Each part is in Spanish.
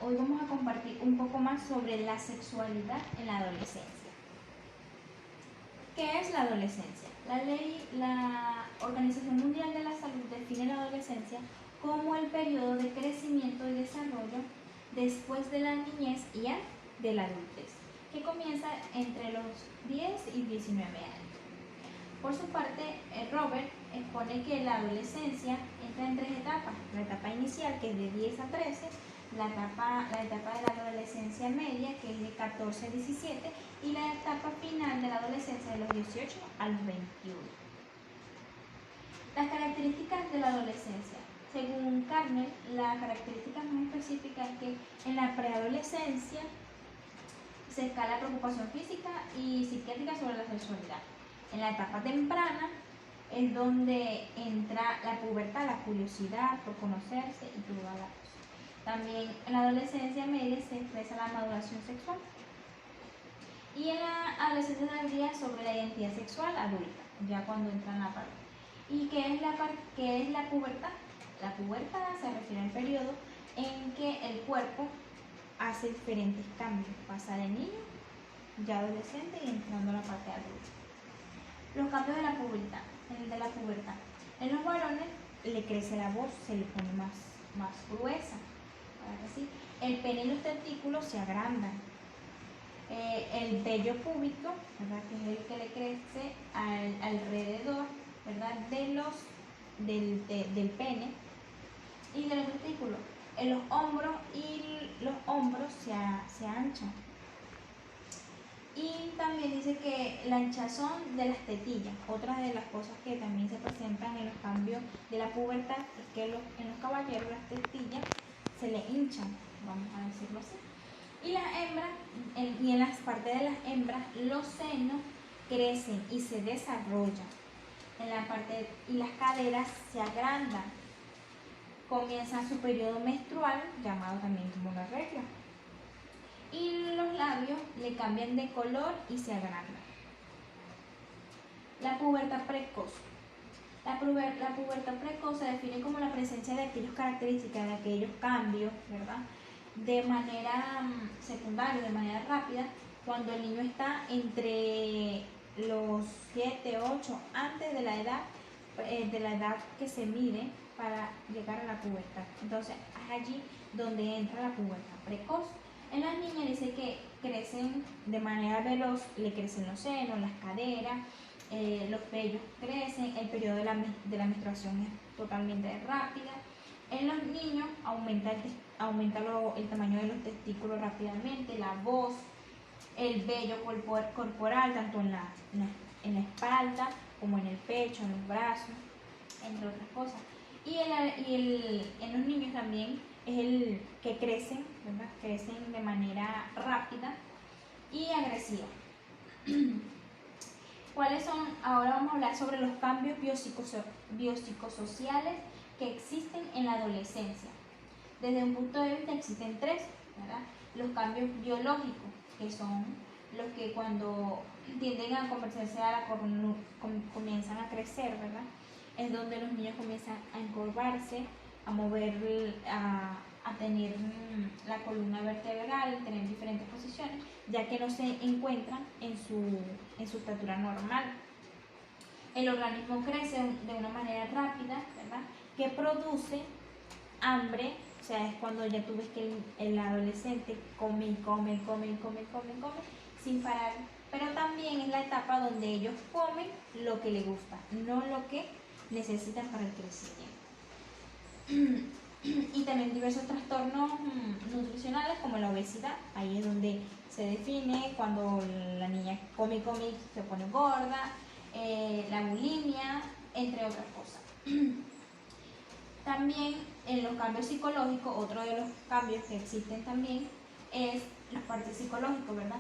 hoy vamos a compartir un poco más sobre la sexualidad en la adolescencia. ¿Qué es la adolescencia? La Organización Mundial de la Salud define la adolescencia como el periodo de crecimiento y desarrollo después de la niñez y antes de la adultez, que comienza entre los 10 y 19 años. Por su parte, Robert expone que la adolescencia entra en 3 etapas: la etapa inicial, que es de 10 a 13, la etapa de la adolescencia media, que es de 14 a 17, y la etapa final de la adolescencia de los 18 a los 21. Las características de la adolescencia. Según Carnell, la característica más específica es que en la preadolescencia se escala preocupación física y psiquiátrica sobre la sexualidad. En la etapa temprana es donde entra la pubertad, la curiosidad por conocerse y toda la cosa. También en la adolescencia media se expresa la maduración sexual. Y en la adolescencia tardía sobre la identidad sexual adulta, ya cuando entra en la parte. ¿Y qué es la pubertad? La pubertad se refiere al periodo en que el cuerpo hace diferentes cambios, pasa de niño, ya adolescente y entrando a la parte adulta. Los cambios de la pubertad. En los varones le crece la voz, se le pone más gruesa. ¿Sí? El pene y los testículos se agrandan. El vello púbico, ¿verdad?, que es el que le crece alrededor, ¿verdad?, del pene y de los testículos. En los hombros se anchan. Y también dice que la hinchazón de las tetillas. Otra de las cosas que también se presentan en los cambios de la pubertad es que en los caballeros las tetillas se le hinchan, vamos a decirlo así. Y las hembras, y en las partes de las hembras, los senos crecen y se desarrollan. Y las caderas se agrandan. Comienza su periodo menstrual, llamado también como la regla. Y los labios le cambian de color y se agrandan. La pubertad precoz. La pubertad precoz se define como la presencia de aquellas características, de aquellos cambios, ¿verdad?, de manera secundaria, de manera rápida, cuando el niño está entre los 7, 8, antes de la edad que se mide para llegar a la pubertad. Entonces es allí donde entra la pubertad precoz. En las niñas dice que crecen de manera veloz, le crecen los senos, las caderas, los vellos crecen, el periodo de la menstruación es totalmente rápida. En los niños aumenta el tamaño de los testículos rápidamente, la voz, el vello corporal, tanto en la espalda como en el pecho, en los brazos, entre otras cosas. Y en los niños también es el que crecen, ¿verdad?, crecen de manera rápida y agresiva. ¿Cuáles son? Ahora vamos a hablar sobre los cambios biopsicosociales que existen en la adolescencia. Desde un punto de vista existen 3, ¿verdad? Los cambios biológicos, que son los que cuando tienden a convertirse comienzan a crecer, ¿verdad? Es donde los niños comienzan a encorvarse, a tener la columna vertebral, tener diferentes posiciones, ya que no se encuentran en su estatura normal. El organismo crece de una manera rápida, ¿verdad?, que produce hambre. O sea, es cuando ya tú ves que el adolescente come sin parar. Pero también es la etapa donde ellos comen lo que les gusta, no lo que necesitan para el crecimiento. Y también diversos trastornos nutricionales como la obesidad. Ahí es donde se define cuando la niña come y se pone gorda, la bulimia, entre otras cosas. También en los cambios psicológicos, otro de los cambios que existen también es la parte psicológica, ¿verdad?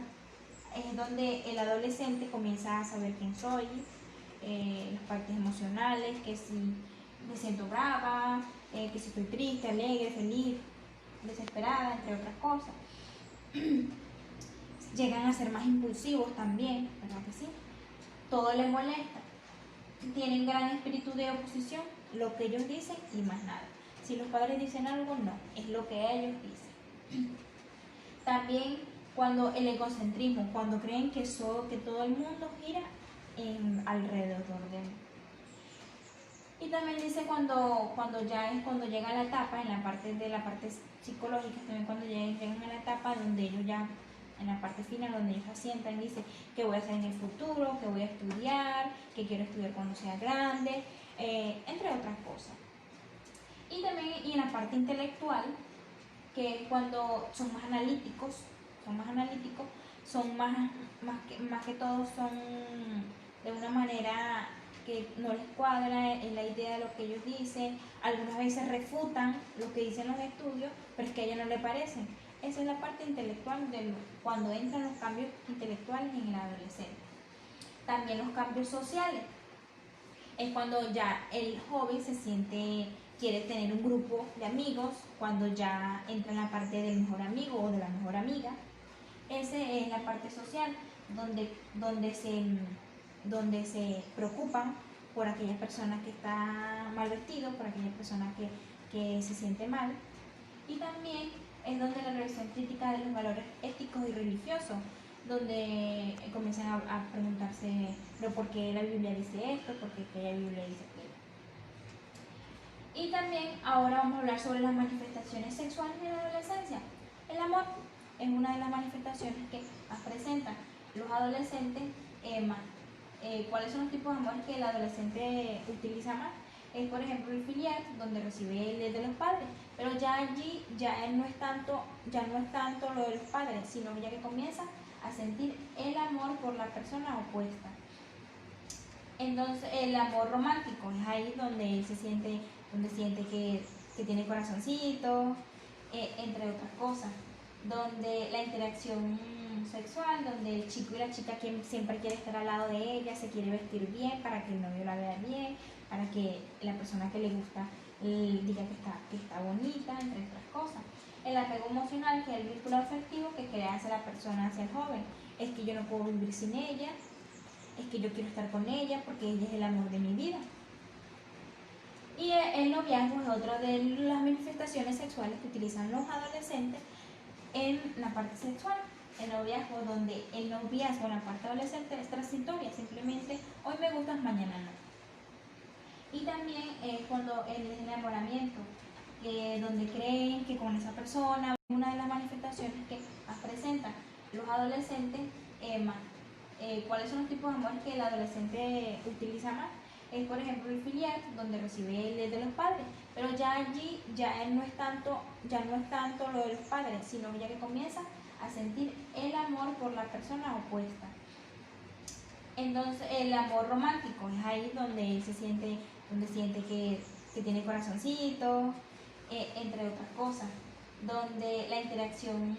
Es donde el adolescente comienza a saber quién soy, las partes emocionales, que si me siento brava, que si estoy triste, alegre, feliz, desesperada, entre otras cosas. Llegan a ser más impulsivos también, ¿verdad que sí? Todo les molesta. Tienen gran espíritu de oposición, lo que ellos dicen y más nada. Si los padres dicen algo, no, es lo que ellos dicen. También cuando el egocentrismo, cuando creen que todo el mundo gira alrededor de él. Y también dice cuando llega la etapa, en la parte psicológica, también cuando llegan a la etapa donde ellos ya, en la parte final, donde ellos se asientan, dice que voy a hacer en el futuro, que voy a estudiar, que quiero estudiar cuando sea grande, entre otras cosas. Y también en la parte intelectual, que es cuando son más analíticos, más que todo son de una manera que no les cuadra en la idea de lo que ellos dicen, algunas veces refutan lo que dicen los estudios, pero es que a ella no le parecen. Esa es la parte intelectual cuando entran los cambios intelectuales en el adolescente. También los cambios sociales. Es cuando ya el joven quiere tener un grupo de amigos, cuando ya entra en la parte del mejor amigo o de la mejor amiga. Esa es la parte social, donde se preocupan por aquellas personas que están mal vestidos, por aquellas personas que se sienten mal. Y también es donde la revisión crítica de los valores éticos y religiosos, donde comienzan a preguntarse, pero ¿por qué la Biblia dice esto? ¿Por qué la Biblia dice aquello? Y también ahora vamos a hablar sobre las manifestaciones sexuales de la adolescencia. El amor es una de las manifestaciones que más presentan los adolescentes. ¿Cuáles son los tipos de amores que el adolescente utiliza más? Es, por ejemplo, el filial, donde recibe el de los padres, pero ya allí no es tanto lo de los padres, sino ya que comienza a sentir el amor por la persona opuesta. Entonces, el amor romántico es ahí donde él siente que tiene corazoncito, entre otras cosas, donde la interacción sexual, donde el chico y la chica siempre quiere estar al lado de ella, se quiere vestir bien para que el novio la vea bien, para que la persona que le gusta diga que está bonita, entre otras cosas. El apego emocional, que es el vínculo afectivo que crea hacia la persona, hacia el joven. Es que yo no puedo vivir sin ella, es que yo quiero estar con ella porque ella es el amor de mi vida. Y el noviazgo es otra de las manifestaciones sexuales que utilizan los adolescentes en la parte sexual. El noviazgo, donde el noviazgo en la parte adolescente es transitoria, simplemente hoy me gustas, mañana no. Y también cuando el enamoramiento, donde creen que con esa persona, una de las manifestaciones que más presentan los adolescentes, ¿cuáles son los tipos de amores que el adolescente utiliza más? Es, por ejemplo, el filial, donde recibe el de los padres, pero ya allí no es tanto lo de los padres, sino ya que comienza a sentir el amor por la persona opuesta. Entonces, el amor romántico es ahí donde él siente que tiene corazoncito, entre otras cosas, donde la interacción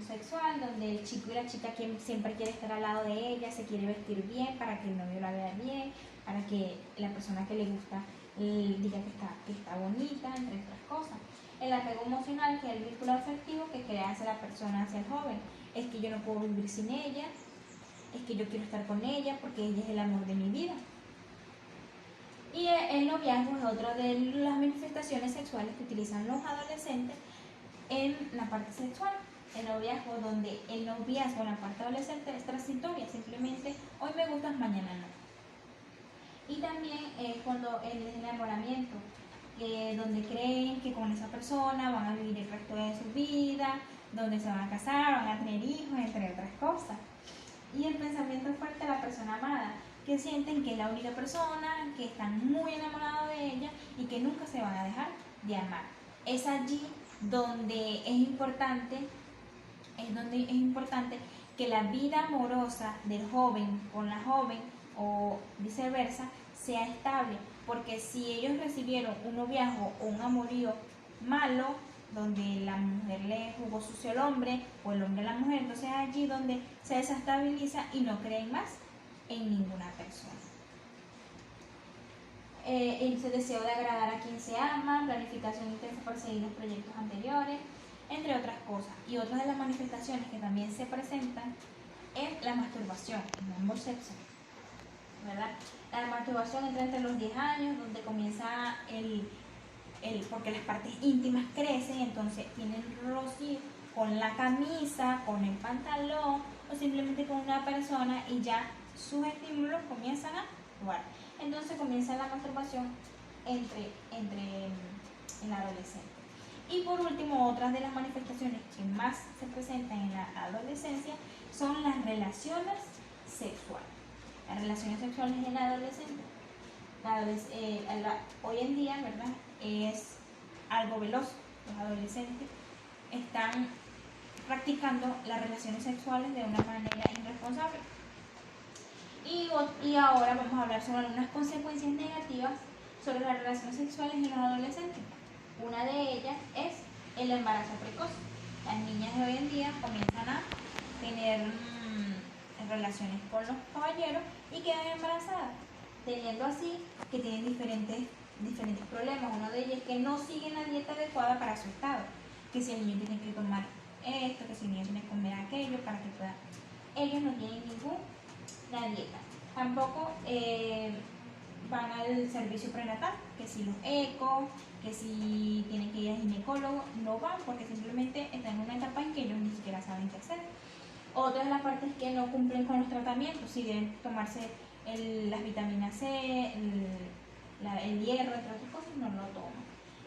sexual, donde el chico y la chica siempre quiere estar al lado de ella, se quiere vestir bien para que el novio la vea bien, para que la persona que le gusta diga que está bonita, entre otras cosas. El apego emocional, que es el vínculo afectivo que crea hacia la persona, hacia el joven. Es que yo no puedo vivir sin ella, es que yo quiero estar con ella porque ella es el amor de mi vida. Y el noviazgo es otra de las manifestaciones sexuales que utilizan los adolescentes en la parte sexual. El noviazgo, donde el noviazgo en la parte adolescente es transitoria, simplemente hoy me gustas, mañana no. Y también cuando el enamoramiento, donde creen que con esa persona van a vivir el resto de su vida, donde se van a casar, van a tener hijos, entre otras cosas. Y el pensamiento fuerte de la persona amada, que sienten que es la única persona, que están muy enamorados de ella y que nunca se van a dejar de amar. Es allí donde es importante que la vida amorosa del joven con la joven o viceversa sea estable, porque si ellos recibieron un noviazgo o un amorío malo, donde la mujer le jugó sucio al hombre o el hombre a la mujer, entonces es allí donde se desestabiliza y no creen más en ninguna persona. Ese deseo de agradar a quien se ama, planificación intensa por seguir los proyectos anteriores, entre otras cosas. Y otras de las manifestaciones que también se presentan es la masturbación en ambos sexos, ¿verdad? La masturbación entra entre los 10 años, donde comienza porque las partes íntimas crecen, entonces tienen roce con la camisa, con el pantalón o simplemente con una persona y ya sus estímulos comienzan a actuar. Entonces comienza la masturbación en la adolescencia. Y por último, otras de las manifestaciones que más se presentan en la adolescencia son las relaciones sexuales. Las relaciones sexuales en la adolescencia, hoy en día, ¿verdad?, es algo veloz. Los adolescentes están practicando las relaciones sexuales de una manera irresponsable. Y ahora vamos a hablar sobre algunas consecuencias negativas sobre las relaciones sexuales en los adolescentes. Una de ellas es el embarazo precoz. Las niñas de hoy en día comienzan a tener relaciones con los caballeros y quedan embarazadas, teniendo así que tienen diferentes problemas. Uno de ellos es que no siguen la dieta adecuada para su estado, que si el niño tiene que tomar esto, que si el niño tiene que comer aquello para que pueda. Ellos no tienen ninguna dieta. Tampoco van al servicio prenatal, que si los ecos, que si tienen que ir al ginecólogo, no van porque simplemente están en una etapa en que ellos ni siquiera saben qué hacer. Otra de las partes es que no cumplen con los tratamientos, si deben tomarse las vitaminas C, el hierro, entre otras cosas, no lo toman.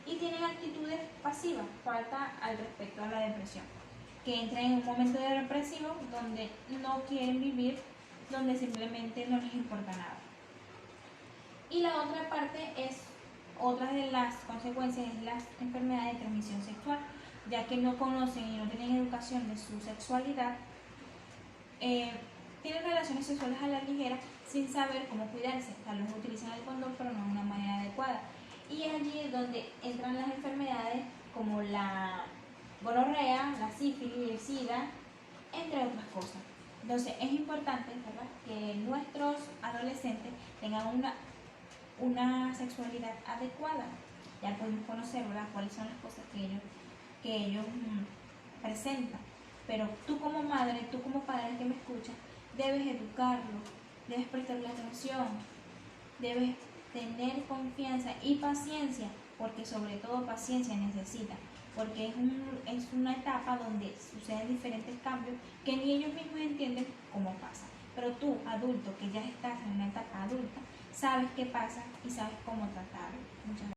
Y tienen actitudes pasivas, falta al respecto a la depresión, que entran en un momento de depresivo donde no quieren vivir, donde simplemente no les importa nada. Y la otra parte otra de las consecuencias es las enfermedades de transmisión sexual, ya que no conocen y no tienen educación de su sexualidad, tienen relaciones sexuales a la ligera sin saber cómo cuidarse. Tal vez utilizan el condón pero no de una manera adecuada. Y es allí donde entran las enfermedades como la gonorrea, la sífilis, el sida, entre otras cosas. Entonces es importante, ¿verdad?, que nuestros adolescentes tengan una sexualidad adecuada. Ya podemos conocer, ¿verdad?, cuáles son las cosas que ellos presentan. Pero tú como madre, tú como padre que me escuchas, debes educarlo, debes prestarle atención, debes tener confianza y paciencia, porque sobre todo paciencia necesita, porque es una etapa donde suceden diferentes cambios que ni ellos mismos entienden cómo pasa. Pero tú, adulto, que ya estás en una etapa adulta, sabes qué pasa y sabes cómo tratarlo. Muchas gracias.